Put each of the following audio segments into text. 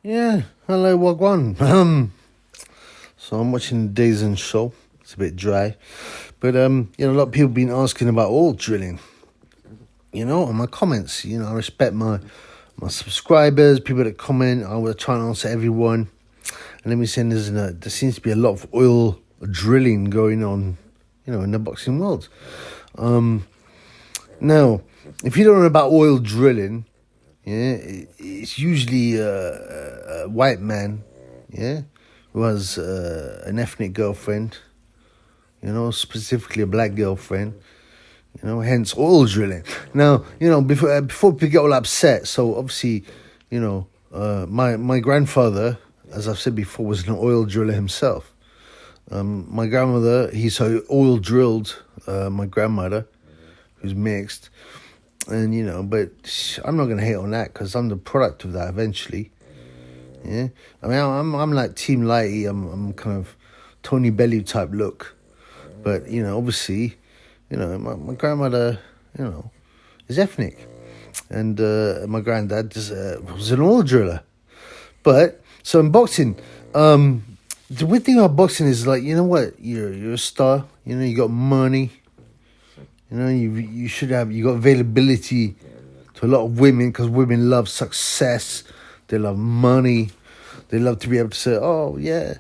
Yeah, hello, Wagwan. So I'm watching the Dazen show. It's a bit dry, but a lot of people been asking about oil drilling. On my comments. I respect my subscribers, people that comment. I will try and answer everyone. And let me say, there seems to be a lot of oil drilling going on, in the boxing world. Now, if you don't know about oil drilling, it's usually a white man, who has an ethnic girlfriend, specifically a black girlfriend, hence oil drilling. Now, before people get all upset, so obviously, my grandfather, as I've said before, was an oil driller himself. My grandmother, he oil drilled my grandmother, who's mixed. And, but I'm not going to hate on that because I'm the product of that eventually. Yeah. I mean, I'm like Team Lighty. I'm kind of Tony Bellew type look. But, obviously, my grandmother, is ethnic. And my granddad was an oil driller. But, so in boxing, the weird thing about boxing is like, you know what? You're a star. You got money. You got availability to a lot of women because women love success. They love money. They love to be able to say, oh, yeah,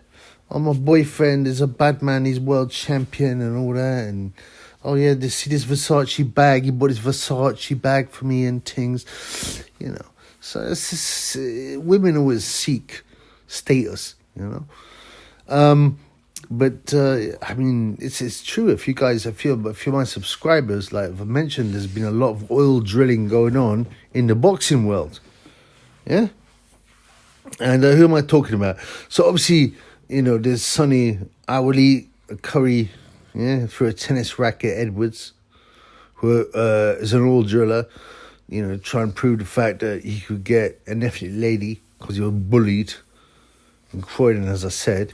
my boyfriend is a bad man. He's world champion and all that. And, oh, yeah, see this Versace bag. He bought his Versace bag for me and things, So it's just, women always seek status, But, I mean, it's true. If you're my subscribers, like I've mentioned, there's been a lot of oil drilling going on in the boxing world. Yeah? And who am I talking about? So, obviously, there's Sonny Awali Curry, through a tennis racket, Edwards, who is an oil driller, try and prove the fact that he could get an ethnic lady because he was bullied in Croydon, as I said.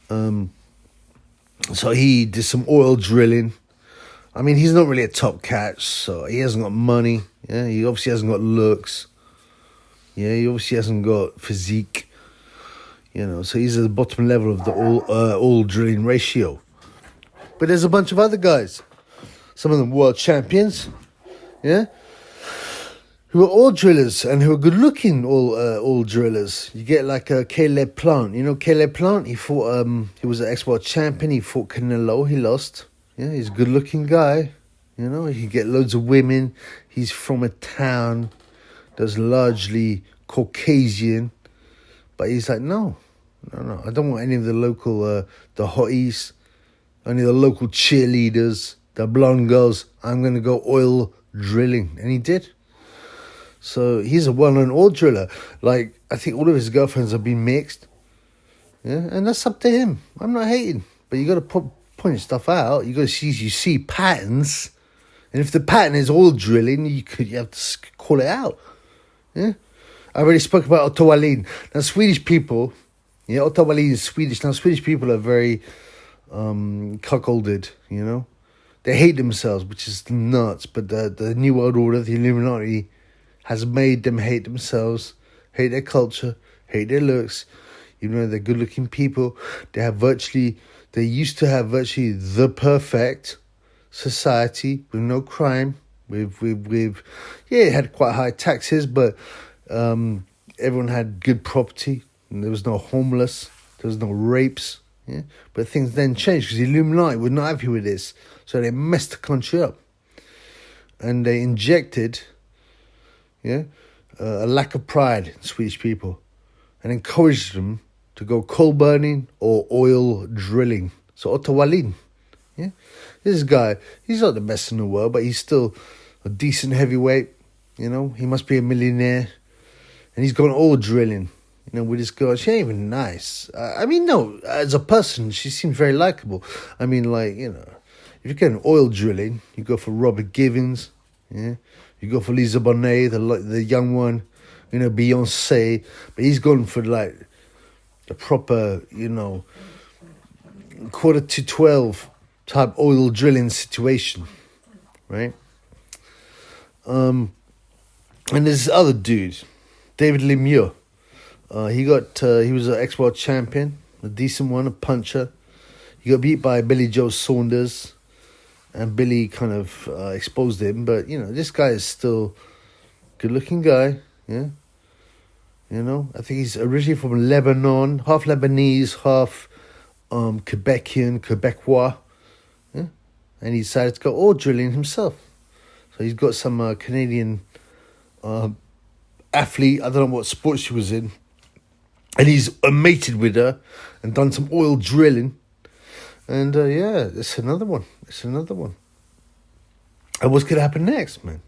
So he did some oil drilling. I mean, he's not really a top catch, so he hasn't got money. Yeah, he obviously hasn't got looks. Yeah, he obviously hasn't got physique. So he's at the bottom level of the oil drilling ratio. But there's a bunch of other guys. Some of them world champions. Yeah. Who are oil drillers and who are good-looking oil drillers. You get like Caleb Plant. Caleb Plant? He fought. He was an ex-world champion. He fought Canelo. He lost. Yeah, he's a good-looking guy. He get loads of women. He's from a town that's largely Caucasian, but he's like, no. I don't want any of the local, the hotties, any of the local cheerleaders, the blonde girls. I'm gonna go oil drilling, and he did. So he's a well-known oil driller. Like, I think all of his girlfriends have been mixed. Yeah, and that's up to him. I'm not hating. But you got to point stuff out. You got to see patterns. And if the pattern is oil drilling, you have to call it out. Yeah. I already spoke about Otto Wallin. Now, Swedish people, Otto Wallin is Swedish. Now, Swedish people are very cuckolded, They hate themselves, which is nuts. But the New World Order, the Illuminati, has made them hate themselves, hate their culture, hate their looks. They're good-looking people. They used to have virtually the perfect society with no crime. It had quite high taxes, but everyone had good property. And there was no homeless. There was no rapes. Yeah, but things then changed because the Illuminati were not happy with this, so they messed the country up, and they injected. A lack of pride in Swedish people and encouraged them to go coal burning or oil drilling. So Otto Wallin, this guy, he's not the best in the world, but he's still a decent heavyweight. He must be a millionaire, and he's gone oil drilling. With this girl, she ain't even nice. No, as a person, she seems very likable. if you get an oil drilling, you go for Robert Givens, You go for Lisa Bonet, the young one, Beyonce. But he's gone for, like, the proper, 11:45 type oil drilling situation, right? And there's this other dude, David Lemieux. He was an ex-world champion, a decent one, a puncher. He got beat by Billy Joe Saunders, and Billy kind of exposed him. But this guy is still a good-looking guy. Yeah, I think he's originally from Lebanon, half Lebanese, half Quebecian, Quebecois. Yeah, and he decided to go oil drilling himself. So he's got some Canadian athlete. I don't know what sport she was in. And he's mated with her and done some oil drilling. And it's another one. And what's going to happen next, man?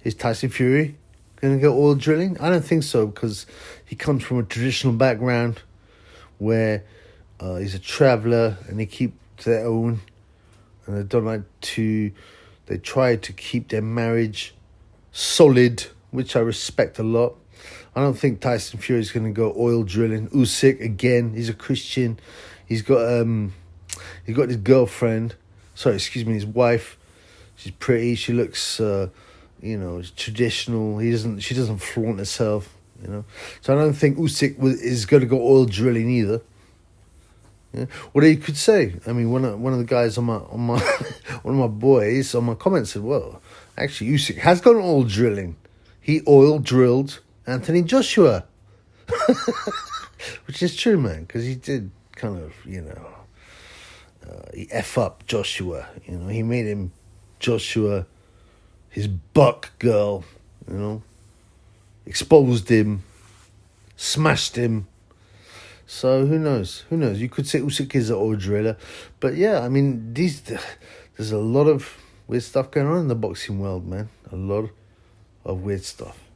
Is Tyson Fury going to go oil drilling? I don't think so, because he comes from a traditional background where he's a traveller and they keep their own. And they try to keep their marriage solid, which I respect a lot. I don't think Tyson Fury is going to go oil drilling. Usyk, again, he's a Christian. He's got his girlfriend. Sorry, excuse me, his wife. She's pretty. She looks, traditional. She doesn't flaunt herself. So I don't think Usyk is going to go oil drilling either. Yeah. What you could say? I mean, one of the guys on my one of my boys on my comments said, "Well, actually, Usyk has gone oil drilling. He oil drilled Anthony Joshua," which is true, man, because he did kind of, he F up Joshua. He made him Joshua his buck girl. Exposed him, smashed him. So who knows? You could say Usyk is an oil driller. But yeah, I mean, there's a lot of weird stuff going on in the boxing world, man. A lot of weird stuff.